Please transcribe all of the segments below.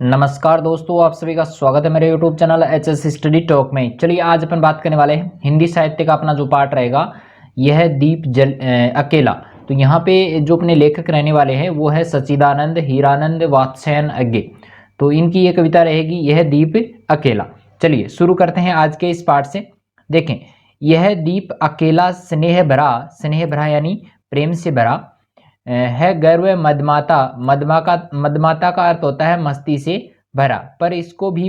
नमस्कार दोस्तों, आप सभी का स्वागत है मेरे YouTube channel HS study talk में। चलिए आज अपन बात करने वाले हैं हिंदी साहित्य का अपना जो पार्ट रहेगा यह है अकेला। तो यहाँ पे जो अपने लेखक रहने वाले हैं वो है सच्चिदानंद हीरानंद वात्स्यायन अज्ञे। तो इनकी ये कविता रहेगी यह दीप अकेला। चलिए शुरू करते हैं आज के इस पार्ट से। देखें, यह दीप अकेला स्नेह भरा यानी प्रेम से भरा है गर्व मदमाता। मदमाता का अर्थ होता है मस्ती से भरा। पर इसको भी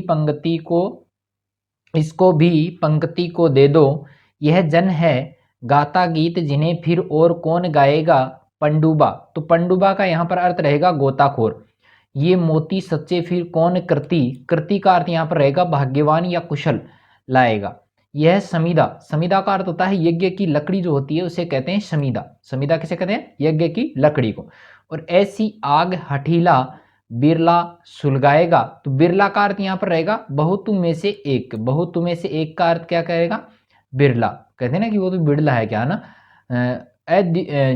पंक्ति को दे दो। यह जन है गाता गीत जिन्हें फिर और कौन गाएगा। पंडुबा, तो पंडुबा का यहाँ पर अर्थ रहेगा गोताखोर। ये मोती सच्चे फिर कौन कृति का अर्थ यहाँ पर रहेगा भाग्यवान या कुशल लाएगा। यह समीदा, समीदा का अर्थ होता है यज्ञ की लकड़ी जो होती है उसे कहते हैं समीदा। समीदा किसे कहते हैं? यज्ञ की लकड़ी को। और ऐसी आग हठीला बिरला सुलगाएगा। तो बिरला का अर्थ यहाँ पर रहेगा बहुत में से एक। बहुत में से एक का अर्थ क्या करेगा? बिरला। कहते हैं ना कि वो तो बिरला है क्या ना।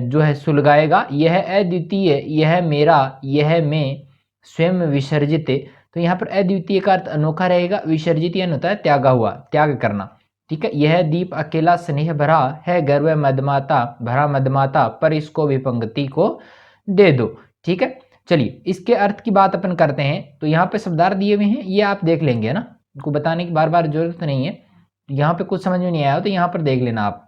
जो है सुलगाएगा। यह अद्वितीय, यह मेरा, यह मैं स्वयं विसर्जित। तो यहाँ पर अद्वितीय का अर्थ अनोखा रहेगा। विसर्जित यानी होता है त्यागा हुआ, त्याग करना। ठीक है। यह दीप अकेला स्नेह भरा है गर्व मदमाता पर इसको भी पंक्ति को दे दो। ठीक है। चलिए इसके अर्थ की बात अपन करते हैं। तो यहाँ पे शब्दार्थ दिए हुए हैं, ये आप देख लेंगे ना, इनको बताने की बार बार जरूरत नहीं है। यहाँ पे कुछ समझ में नहीं आया तो यहाँ पर देख लेना आप।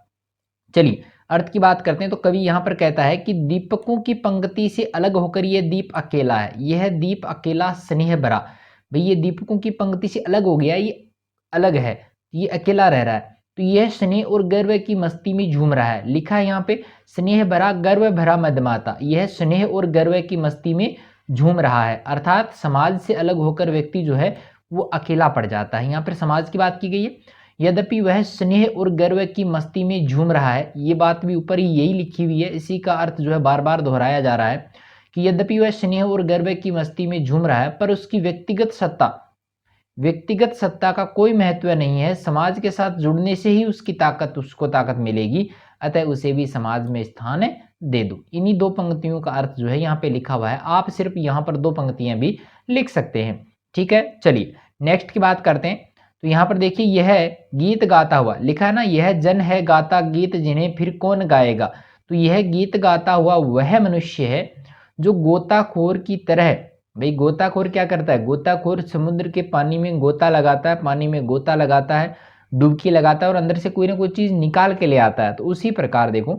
चलिए अर्थ की बात करते हैं। तो कवि यहाँ पर कहता है कि दीपकों की पंक्ति से अलग होकर यह दीप अकेला है। यह दीप अकेला स्नेह भरा। भाई ये दीपकों की पंक्ति से अलग हो गया, ये अलग है, ये अकेला रह रहा है। तो यह स्नेह और गर्व की मस्ती में झूम रहा है। लिखा है यहाँ पे स्नेह भरा गर्व भरा मदमाता। यह स्नेह और गर्व की मस्ती में झूम रहा है, अर्थात समाज से अलग होकर व्यक्ति जो है वो अकेला पड़ जाता है। यहाँ पर समाज की बात की गई है। यद्यपि वह स्नेह और गर्व की मस्ती में झूम रहा है, ये बात भी ऊपर ही यही लिखी हुई है। इसी का अर्थ जो है बार बार दोहराया जा रहा है कि यद्यपि वह स्नेह और गर्व की मस्ती में झूम रहा है पर उसकी व्यक्तिगत सत्ता का कोई महत्व नहीं है। समाज के साथ जुड़ने से ही उसको ताकत मिलेगी, अतः उसे भी समाज में स्थान दे दो। इन्हीं दो पंक्तियों का अर्थ जो है यहाँ पे लिखा हुआ है। आप सिर्फ यहाँ पर दो पंक्तियां भी लिख सकते हैं। ठीक है। चलिए नेक्स्ट की बात करते हैं। तो यहाँ पर देखिए यह गीत गाता हुआ लिखा है ना, यह जन है गाता गीत जिन्हें फिर कौन गाएगा। तो यह गीत गाता हुआ वह मनुष्य है जो गोताखोर की तरह, भाई गोताखोर क्या करता है? गोताखोर समुद्र के पानी में गोता लगाता है, पानी में गोता लगाता है, डुबकी लगाता है और अंदर से कोई ना कोई चीज निकाल के ले आता है। तो उसी प्रकार देखो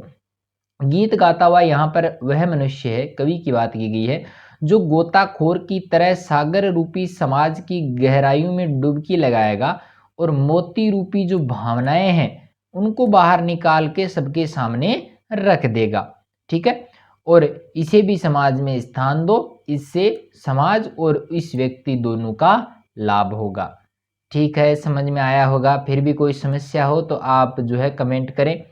गीत गाता हुआ यहाँ पर वह मनुष्य है, कवि की बात की गई है, जो गोताखोर की तरह सागर रूपी समाज की गहराइयों में डुबकी लगाएगा और मोती रूपी जो भावनाएं हैं उनको बाहर निकाल के सबके सामने रख देगा। ठीक है। और इसे भी समाज में स्थान दो, इससे समाज और इस व्यक्ति दोनों का लाभ होगा। ठीक है, समझ में आया होगा। फिर भी कोई समस्या हो तो आप जो है कमेंट करें।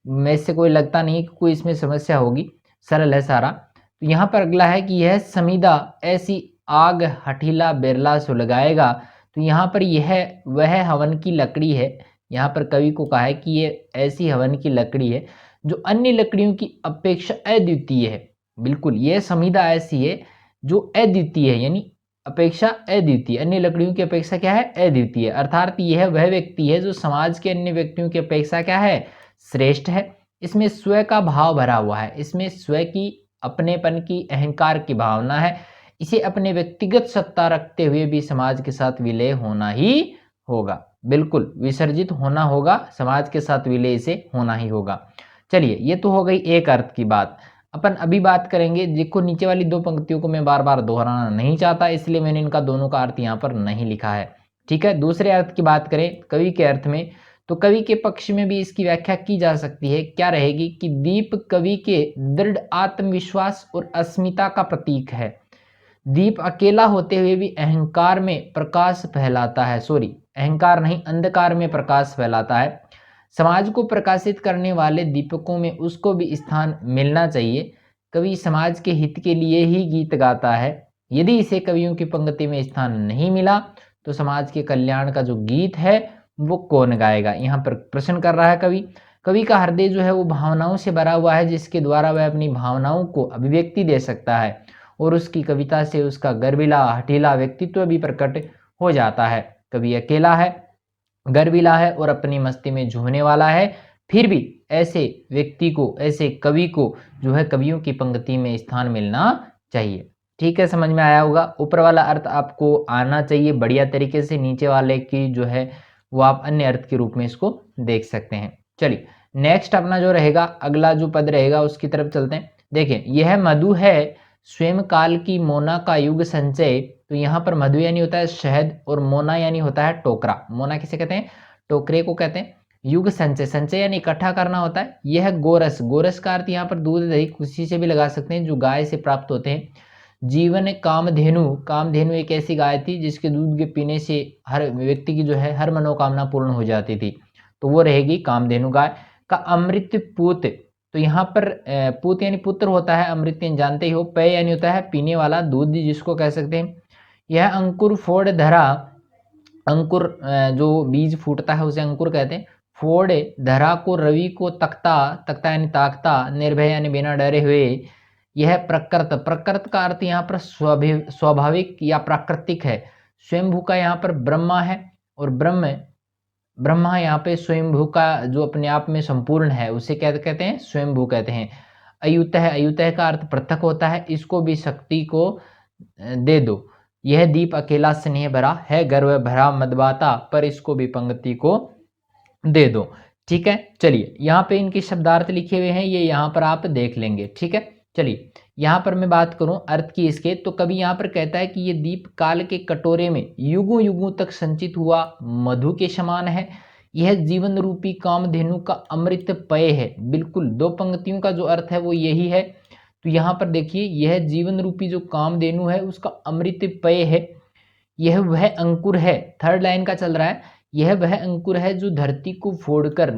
में से कोई लगता नहीं कि कोई इसमें समस्या होगी, सरल है सारा। तो यहाँ पर अगला है कि यह समीदा ऐसी आग हठीला बिरला सुलगाएगा। तो यहाँ पर यह वह हवन की लकड़ी है। यहाँ पर कवि को कहा है कि ये ऐसी हवन की लकड़ी है जो अन्य लकड़ियों की अपेक्षा अद्वितीय है। बिल्कुल, यह समीदा ऐसी है जो अद्वितीय है, यानी अपेक्षा अद्वितीय, अन्य लकड़ियों की अपेक्षा क्या है? अद्वितीय। अर्थात यह वह व्यक्ति है जो समाज के अन्य व्यक्तियों की अपेक्षा क्या है? श्रेष्ठ है। इसमें स्व का भाव भरा हुआ है, इसमें स्व की, अपनेपन की, अहंकार की भावना है। इसे अपने व्यक्तिगत सत्ता रखते हुए भी समाज के साथ विलय होना ही होगा। बिल्कुल विसर्जित होना होगा, समाज के साथ विलय से होना ही होगा। चलिए ये तो हो गई एक अर्थ की बात। अपन अभी बात करेंगे, देखो नीचे वाली दो पंक्तियों को मैं बार बार दोहराना नहीं चाहता, इसलिए मैंने इनका दोनों का अर्थ यहाँ पर नहीं लिखा है। ठीक है। दूसरे अर्थ की बात करें कवि के अर्थ में, तो कवि के पक्ष में भी इसकी व्याख्या की जा सकती है। क्या रहेगी कि दीप कवि के दृढ़ आत्मविश्वास और अस्मिता का प्रतीक है। दीप अकेला होते हुए भी अहंकार में प्रकाश फैलाता है, अहंकार नहीं, अंधकार में प्रकाश फैलाता है। समाज को प्रकाशित करने वाले दीपकों में उसको भी स्थान मिलना चाहिए। कवि समाज के हित के लिए ही गीत गाता है। यदि इसे कवियों की पंक्ति में स्थान नहीं मिला तो समाज के कल्याण का जो गीत है वो कौन गाएगा? यहाँ पर प्रश्न कर रहा है कवि। कवि का हृदय जो है वो भावनाओं से भरा हुआ है, जिसके द्वारा वह अपनी भावनाओं को अभिव्यक्ति दे सकता है और उसकी कविता से उसका गर्विला हठीला व्यक्तित्व भी प्रकट हो जाता है। कवि अकेला है, गर्विला है और अपनी मस्ती में झूमने वाला है, फिर भी ऐसे व्यक्ति को, ऐसे कवि को जो है कवियों की पंक्ति में स्थान मिलना चाहिए। ठीक है, समझ में आया होगा। ऊपर वाला अर्थ आपको आना चाहिए बढ़िया तरीके से, नीचे वाले की जो है वो आप अन्य अर्थ के रूप में इसको देख सकते हैं। चलिए नेक्स्ट अपना जो रहेगा, अगला जो पद रहेगा उसकी तरफ चलते हैं। देखिए, यह मधु है स्वयं काल की मोना का युग संचय। तो यहाँ पर मधु यानी होता है शहद और मोना यानी होता है टोकरा। मोना किसे कहते हैं? टोकरे को कहते हैं। युग संचय, संचय यानी इकट्ठा करना होता है। यह गोरस, गोरस का अर्थ यहाँ पर दूध दही किसी से भी लगा सकते हैं जो गाय से प्राप्त होते हैं। जीवन कामधेनु, कामधेनु एक ऐसी गाय थी जिसके दूध के पीने से हर व्यक्ति की जो है हर मनोकामना पूर्ण हो जाती थी, तो वो रहेगी कामधेनु गाय। का अमृत पूत, तो यहाँ पर पूत यानी पुत्र होता है, अमृत यानी जानते ही हो, पेय यानी होता है पीने वाला, दूध जिसको कह सकते हैं। यह अंकुर फोड़ धरा, अंकुर जो बीज फूटता है उसे अंकुर कहते हैं। फोड़ धरा को रवि को तख्ता, तख्ता यानी ताकता, निर्भय यानी बिना डरे हुए। यह प्रकृत, प्रकृत का अर्थ यहाँ पर स्वाभाविक या प्राकृतिक है। स्वयंभू का यहाँ पर ब्रह्मा है, और ब्रह्मा यहाँ पे स्वयंभू का जो अपने आप में संपूर्ण है उसे क्या कहते हैं? स्वयंभू कहते हैं। अयुतः, अयुतः का अर्थ पृथक होता है, इसको भी शक्ति को दे दो। यह दीप अकेला स्नेह भरा है, गर्व भरा मदबाता, पर इसको भी पंक्ति को दे दो। ठीक है, चलिए यहाँ पे इनके शब्दार्थ लिखे हुए हैं, ये यहाँ पर आप देख लेंगे। ठीक है, चलिए यहाँ पर मैं बात करूं अर्थ की इसके, तो कभी यहाँ पर कहता है कि ये दीप काल के कटोरे में युगों युगों तक संचित हुआ मधु के समान है। यह जीवन रूपी कामधेनु का अमृत पेय है। बिल्कुल, दो पंक्तियों का जो अर्थ है वो यही है। तो यहाँ पर देखिए, यह जीवन रूपी जो कामधेनु है उसका अमृत पेय है। यह वह अंकुर है, थर्ड लाइन का चल रहा है, यह वह अंकुर है जो धरती को फोड़कर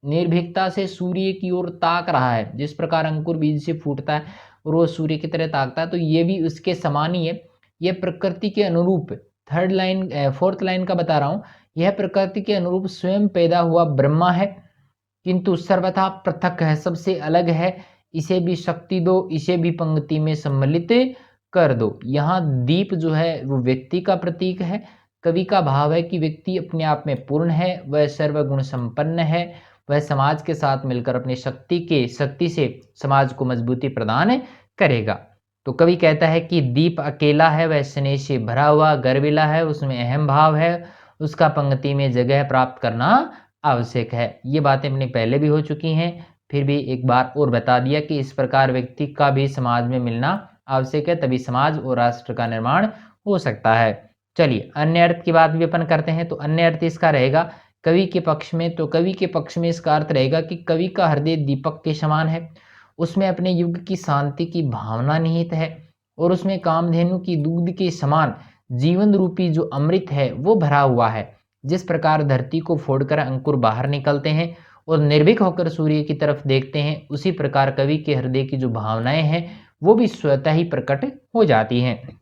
निर्भीकता से सूर्य की ओर ताक रहा है। जिस प्रकार अंकुर बीज से फूटता है और वो सूर्य की तरह ताकता है, तो ये भी उसके समान ही है। यह प्रकृति के अनुरूप, थर्ड लाइन फोर्थ लाइन का बता रहा हूँ, यह प्रकृति के अनुरूप स्वयं पैदा हुआ ब्रह्मा है, किंतु सर्वथा पृथक है, सबसे अलग है। इसे भी शक्ति दो, इसे भी पंक्ति में सम्मिलित कर दो। यहाँ दीप जो है वो व्यक्ति का प्रतीक है। कवि का भाव है कि व्यक्ति अपने आप में पूर्ण है, वह सर्वगुण संपन्न है, वह समाज के साथ मिलकर अपनी शक्ति से समाज को मजबूती प्रदान करेगा। तो कवि कहता है कि दीप अकेला है, वह स्नेह से भरा हुआ, गर्विला है, उसमें अहम भाव है, उसका पंक्ति में जगह प्राप्त करना आवश्यक है। ये बातें अपने पहले भी हो चुकी हैं, फिर भी एक बार और बता दिया कि इस प्रकार व्यक्ति का भी समाज में मिलना आवश्यक है, तभी समाज और राष्ट्र का निर्माण हो सकता है। चलिए अन्य अर्थ की बात भी अपन करते हैं। तो अन्य अर्थ इसका रहेगा कवि के पक्ष में, तो कवि के पक्ष में इसका अर्थ रहेगा कि कवि का हृदय दीपक के समान है, उसमें अपने युग की शांति की भावना निहित है, और उसमें कामधेनु की दूध के समान जीवन रूपी जो अमृत है वो भरा हुआ है। जिस प्रकार धरती को फोड़कर अंकुर बाहर निकलते हैं और निर्भीक होकर सूर्य की तरफ देखते हैं, उसी प्रकार कवि के हृदय की जो भावनाएं हैं वो भी स्वतः ही प्रकट हो जाती हैं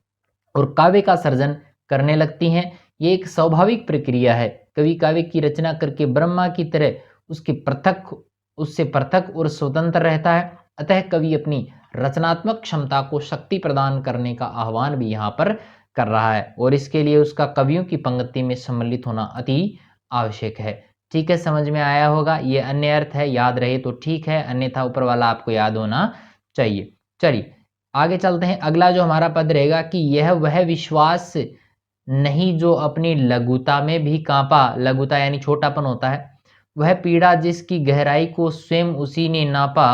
और काव्य का सर्जन करने लगती हैं। ये एक स्वाभाविक प्रक्रिया है। कवि काव्य की रचना करके ब्रह्मा की तरह उससे पृथक और स्वतंत्र रहता है। अतः कवि अपनी रचनात्मक क्षमता को शक्ति प्रदान करने का आह्वान भी यहाँ पर कर रहा है, और इसके लिए उसका कवियों की पंक्ति में सम्मिलित होना अति आवश्यक है। ठीक है, समझ में आया होगा। ये अन्य अर्थ है, याद रहे तो ठीक है, अन्यथा ऊपर वाला आपको याद होना चाहिए। चलिए आगे चलते हैं। अगला जो हमारा पद रहेगा कि यह वह विश्वास नहीं जो अपनी लघुता में भी कांपा, लघुता यानी छोटापन होता है, वह पीड़ा जिसकी गहराई को स्वयं उसी ने नापा।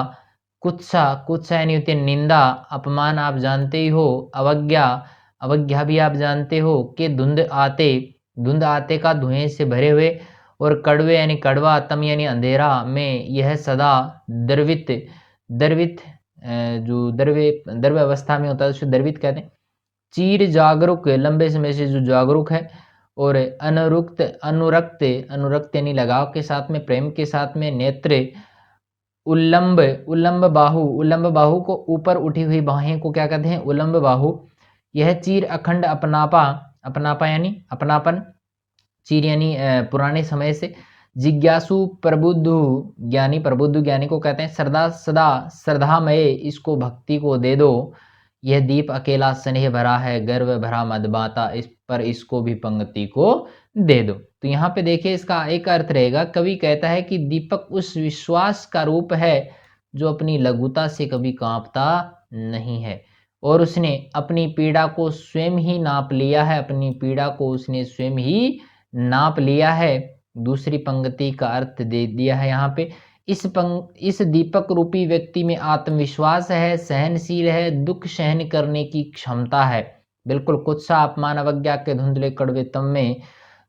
कुत्सा यानी होती है निंदा, अपमान आप जानते ही हो, अवज्ञा भी आप जानते हो कि धुंध आते का धुएं से भरे हुए, और कड़वे यानी कड़वा, तम यानी अंधेरा में यह सदा द्रवित जो द्रव्य अवस्था में होता है उसे द्रवित कहते हैं। चीर जागरूक, लंबे समय से जो जागरूक है, और अनुरक्त यानी लगाव के साथ में, प्रेम के साथ में। नेत्र उल्लंब बाहु को ऊपर उठी हुई बाहें को क्या कहते हैं? उल्लंब बाहु। यह चीर अखंड अपनापा यानी अपनापन, चीर यानी पुराने समय से। जिज्ञासु प्रबुद्ध ज्ञानी को कहते हैं। सदा श्रद्धामय, इसको भक्ति को दे दो। यह दीप अकेला स्नेह भरा है, गर्व भरा मदबाता, इस पर इसको भी पंक्ति को दे दो। तो यहाँ पे देखिए इसका एक अर्थ रहेगा, कवि कहता है कि दीपक उस विश्वास का रूप है जो अपनी लघुता से कभी कांपता नहीं है, और उसने अपनी पीड़ा को स्वयं ही नाप लिया है, अपनी पीड़ा को उसने स्वयं ही नाप लिया है। दूसरी पंक्ति का अर्थ दे दिया है यहाँ पे, इस दीपक रूपी व्यक्ति में आत्मविश्वास है, सहनशील है, दुख सहन करने की क्षमता है। बिल्कुल कुत्सा अपमान अवज्ञा के धुंधले कड़वे तम में,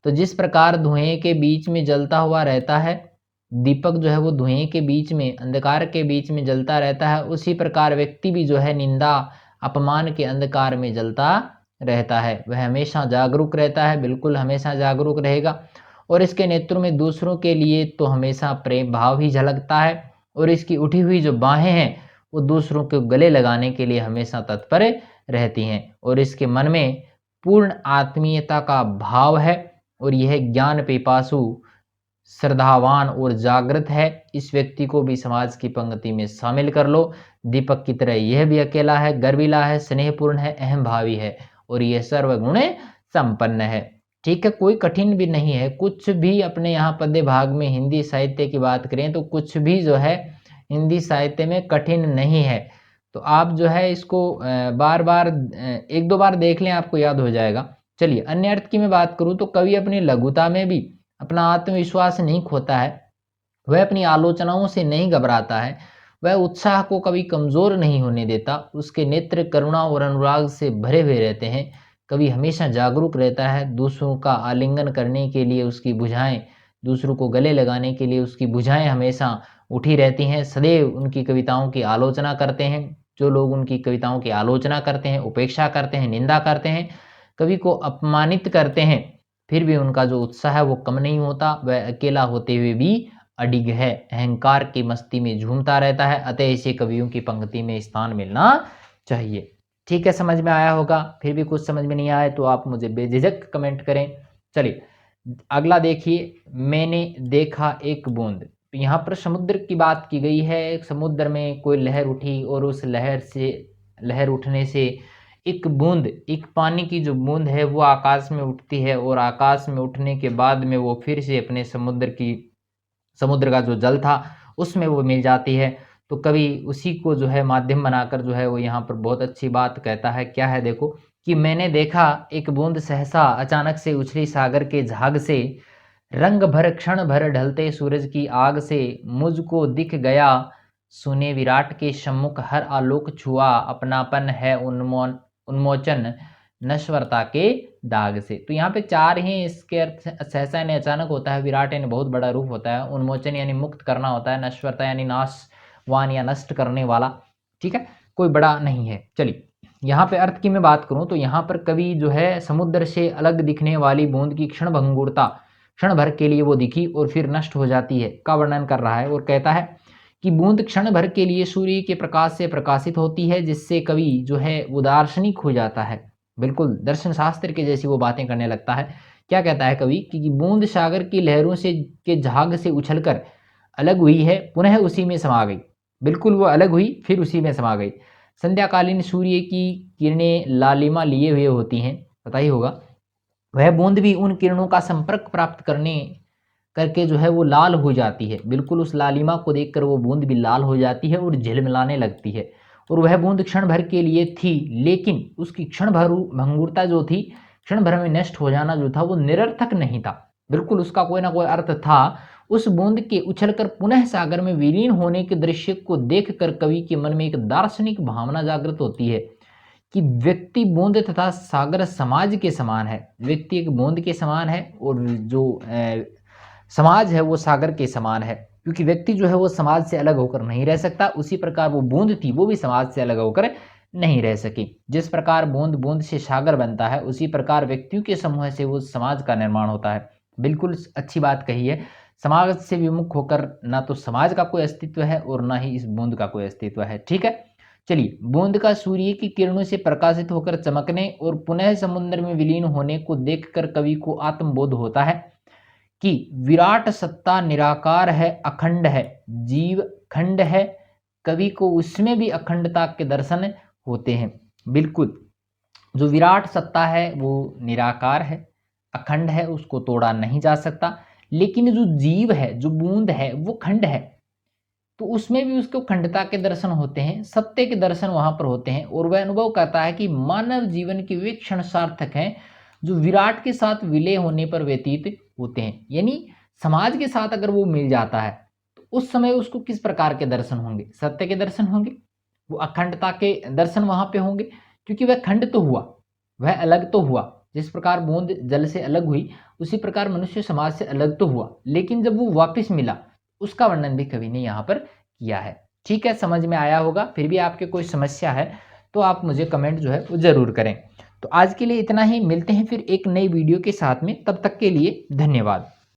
तो जिस प्रकार धुएं के बीच में जलता हुआ रहता है, दीपक जो है वो धुएं के बीच में, अंधकार के बीच में जलता रहता है, उसी प्रकार व्यक्ति भी जो है निंदा अपमान के अंधकार में जलता रहता है। वह हमेशा जागरूक रहता है, बिल्कुल हमेशा जागरूक रहेगा, और इसके नेतृत्व में दूसरों के लिए तो हमेशा प्रेम भाव ही झलकता है, और इसकी उठी हुई जो बाहें हैं वो दूसरों के गले लगाने के लिए हमेशा तत्पर रहती हैं, और इसके मन में पूर्ण आत्मीयता का भाव है, और यह ज्ञान पिपासु श्रद्धावान और जागृत है। इस व्यक्ति को भी समाज की पंक्ति में शामिल कर लो। दीपक की तरह यह भी अकेला है, गर्विला है, स्नेहपूर्ण है, अहम भावी है, और यह सर्वगुण संपन्न है। ठीक है, कोई कठिन भी नहीं है, कुछ भी अपने यहाँ पद्य भाग में हिंदी साहित्य की बात करें तो कुछ भी जो है हिंदी साहित्य में कठिन नहीं है। तो आप जो है इसको बार बार एक दो बार देख लें, आपको याद हो जाएगा। चलिए अन्य अर्थ की मैं बात करूं तो कवि अपनी लघुता में भी अपना आत्मविश्वास नहीं खोता है, वह अपनी आलोचनाओं से नहीं घबराता है, वह उत्साह को कभी कमजोर नहीं होने देता, उसके नेत्र करुणा और अनुराग से भरे हुए रहते हैं। कवि हमेशा जागरूक रहता है, दूसरों का आलिंगन करने के लिए उसकी भुजाएं, दूसरों को गले लगाने के लिए उसकी भुजाएं हमेशा उठी रहती हैं। सदैव उनकी कविताओं की आलोचना करते हैं, जो लोग उनकी कविताओं की आलोचना करते हैं, उपेक्षा करते हैं, निंदा करते हैं, कवि को अपमानित करते हैं, फिर भी उनका जो उत्साह है वो कम नहीं होता, वह अकेला होते हुए भी अडिग है, अहंकार की मस्ती में झूमता रहता है। अतः ऐसे कवियों की पंक्ति में स्थान मिलना चाहिए। ठीक है, समझ में आया होगा। फिर भी कुछ समझ में नहीं आया तो आप मुझे बेझिझक कमेंट करें। चलिए अगला देखिए, मैंने देखा एक बूंद। यहाँ पर समुद्र की बात की गई है, समुद्र में कोई लहर उठी और उस लहर उठने से एक बूंद, एक पानी की जो बूंद है वो आकाश में उठती है, और आकाश में उठने के बाद में वो फिर से अपने समुद्र का जो जल था उसमें वो मिल जाती है। तो कवि उसी को जो है माध्यम बनाकर जो है वो यहाँ पर बहुत अच्छी बात कहता है। क्या है देखो, कि मैंने देखा एक बूंद सहसा अचानक से उछली सागर के झाग से, रंग भर क्षण भर ढलते सूरज की आग से, मुझको दिख गया सुने विराट के सम्मुख हर आलोक छुआ, अपनापन है उन्मोचन नश्वरता के दाग से। तो यहाँ पे चार ही इसके अर्थ, सहसा यानी अचानक होता है, विराट यानी बहुत बड़ा रूप होता है, उन्मोचन यानी मुक्त करना होता है, नश्वरता यानी नाशवान या नष्ट करने वाला। ठीक है, कोई बड़ा नहीं है। चलिए यहाँ पे अर्थ की मैं बात करूं तो यहाँ पर कवि जो है समुद्र से अलग दिखने वाली बूंद की क्षण भंगुरता, क्षण भर के लिए वो दिखी और फिर नष्ट हो जाती है, का वर्णन कर रहा है, और कहता है कि बूंद क्षण भर के लिए सूर्य के प्रकाश से प्रकाशित होती है, जिससे कवि जो है वो दार्शनिक हो जाता है, बिल्कुल दर्शन शास्त्र के जैसी वो बातें करने लगता है। क्या कहता है कवि कि बूंद सागर की लहरों से के झाग से उछलकर अलग हुई है, पुनः उसी में समा गई, बिल्कुल वो अलग हुई फिर उसी में समा गई। संध्याकालीन सूर्य की किरणें लालिमा लिए हुए होती हैं, पता ही होगा, वह बूंद भी उन किरणों का संपर्क प्राप्त करके जो है वो लाल हो जाती है, बिल्कुल उस लालिमा को देखकर वो बूंद भी लाल हो जाती है और झिलमिलाने लगती है। और वह बूंद क्षण भर के लिए थी, लेकिन उसकी क्षण भर भंगुरता जो थी, क्षण भर में नष्ट हो जाना जो था, वो निरर्थक नहीं था, बिल्कुल उसका कोई ना कोई अर्थ था। उस बूंद के उछलकर पुनः सागर में विलीन होने के दृश्य को देखकर कवि के मन में एक दार्शनिक भावना जागृत होती है कि व्यक्ति बूंद तथा सागर समाज के समान है। व्यक्ति एक बूंद के समान है और जो समाज है वो सागर के समान है, क्योंकि व्यक्ति जो है वो समाज से अलग होकर नहीं रह सकता। उसी प्रकार वो बूंद थी, वो भी समाज से अलग होकर नहीं रह सकी। जिस प्रकार बूंद बूंद से सागर बनता है, उसी प्रकार व्यक्तियों के समूह से वो समाज का निर्माण होता है। बिल्कुल अच्छी बात कही है। समाज से विमुख होकर ना तो समाज का कोई अस्तित्व है और ना ही इस बूंद का कोई अस्तित्व है। ठीक है, चलिए बूंद का सूर्य की किरणों से प्रकाशित होकर चमकने और पुनः समुद्र में विलीन होने को देखकर कवि को आत्मबोध होता है कि विराट सत्ता निराकार है, अखंड है, जीव खंड है, कवि को उसमें भी अखंडता के दर्शन होते हैं। बिल्कुल, जो विराट सत्ता है वो निराकार है, अखंड है, उसको तोड़ा नहीं जा सकता। लेकिन जो जीव है, जो बूंद है, वो खंड है, तो उसमें भी उसको खंडता के दर्शन होते हैं, सत्य के दर्शन वहां पर होते हैं, और वह अनुभव करता है कि मानव जीवन के वे क्षण सार्थक हैं जो विराट के साथ विलय होने पर व्यतीत होते हैं। यानी समाज के साथ अगर वो मिल जाता है तो उस समय उसको किस प्रकार के दर्शन होंगे? सत्य के दर्शन होंगे, वो अखंडता के दर्शन वहां पे होंगे, क्योंकि वह खंड तो हुआ, वह अलग तो हुआ। जिस प्रकार बूंद जल से अलग हुई, उसी प्रकार मनुष्य समाज से अलग तो हुआ, लेकिन जब वो वापस मिला उसका वर्णन भी कवि ने यहाँ पर किया है। ठीक है, समझ में आया होगा। फिर भी आपके कोई समस्या है तो आप मुझे कमेंट जो है वो जरूर करें। तो आज के लिए इतना ही, मिलते हैं फिर एक नई वीडियो के साथ में, तब तक के लिए धन्यवाद।